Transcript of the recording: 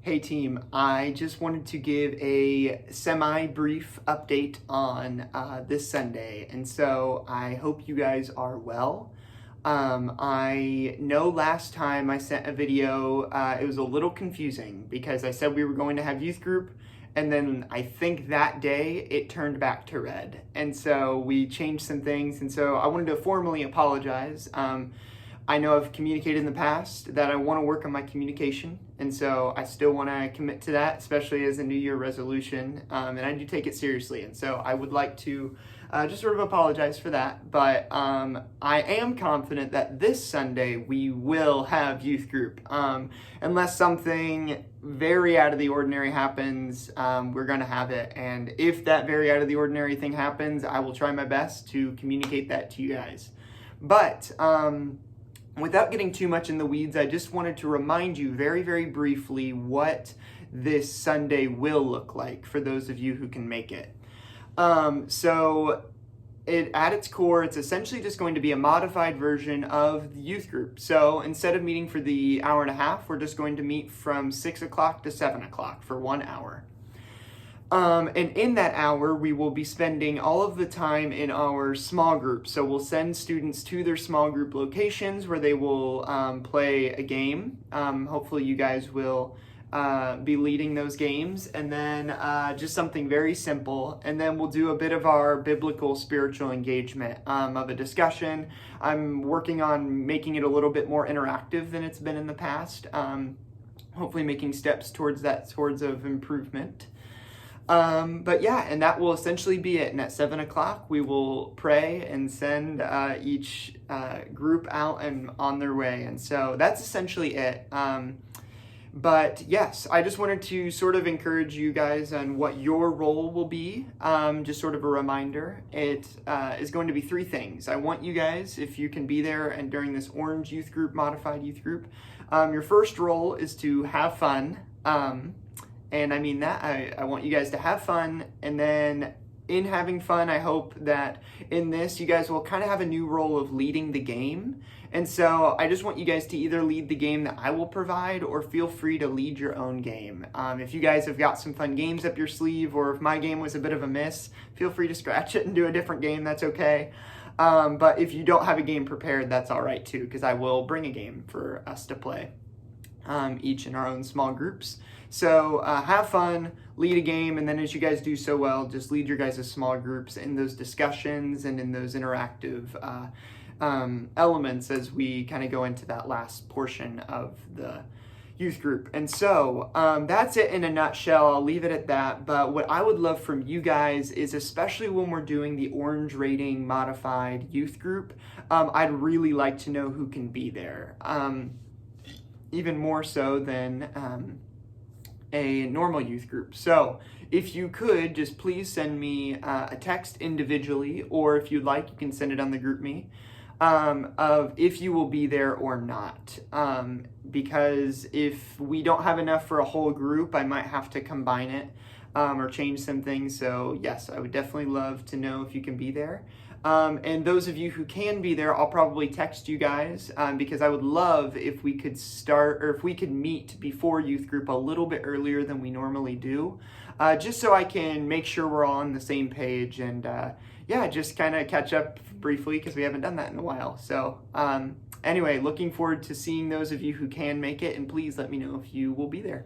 Hey team, I just wanted to give a semi-brief update on this Sunday, and so I hope you guys are well. I know last time I sent a video, it was a little confusing because I said we were going to have youth group, and then I think that day it turned back to red, and so we changed some things, and so I wanted to formally apologize. I know I've communicated in the past that I want to work on my communication, and so I still want to commit to that, especially as a New Year resolution, and I do take it seriously, and so I would like to just sort of apologize for that, but I am confident that this Sunday we will have youth group, unless something very out of the ordinary happens. We're going to have it, and if that very out of the ordinary thing happens, I will try my best to communicate that to you guys. But without getting too much in the weeds, I just wanted to remind you very, very briefly what this Sunday will look like for those of you who can make it. So at its core, it's essentially just going to be a modified version of the youth group. So instead of meeting for the hour and a half, we're just going to meet from 6 o'clock to 7 o'clock for 1 hour. And in that hour, we will be spending all of the time in our small group. So we'll send students to their small group locations where they will play a game. Hopefully you guys will be leading those games, and then just something very simple. And then we'll do a bit of our biblical spiritual engagement of a discussion. I'm working on making it a little bit more interactive than it's been in the past. Hopefully making steps towards that sorts of improvement. But yeah, and that will essentially be it. And at 7 o'clock, we will pray and send each group out and on their way. And so that's essentially it. But yes, I just wanted to sort of encourage you guys on what your role will be. Just sort of a reminder. It is going to be 3 things. I want you guys, if you can be there and during this orange youth group, modified youth group, your first role is to have fun. And I mean that, I want you guys to have fun, and then in having fun, I hope that in this, you guys will kind of have a new role of leading the game. And so I just want you guys to either lead the game that I will provide, or feel free to lead your own game. If you guys have got some fun games up your sleeve, or if my game was a bit of a miss, feel free to scratch it and do a different game, that's okay. But if you don't have a game prepared, that's all right too, because I will bring a game for us to play. Each in our own small groups. So have fun, lead a game, and then as you guys do so well, just lead your guys' small groups in those discussions and in those interactive elements as we kind of go into that last portion of the youth group. And so that's it in a nutshell. I'll leave it at that. But what I would love from you guys is, especially when we're doing the orange rating modified youth group, I'd really like to know who can be there. Even more so than a normal youth group. So if you could, just please send me a text individually, or if you'd like, you can send it on the GroupMe, of if you will be there or not. Because if we don't have enough for a whole group, I might have to combine it or change some things. So yes, I would definitely love to know if you can be there. And those of you who can be there, I'll probably text you guys because I would love if we could start, or if we could meet before youth group a little bit earlier than we normally do, just so I can make sure we're all on the same page, and yeah, just kind of catch up briefly because we haven't done that in a while. So anyway, looking forward to seeing those of you who can make it, and please let me know if you will be there.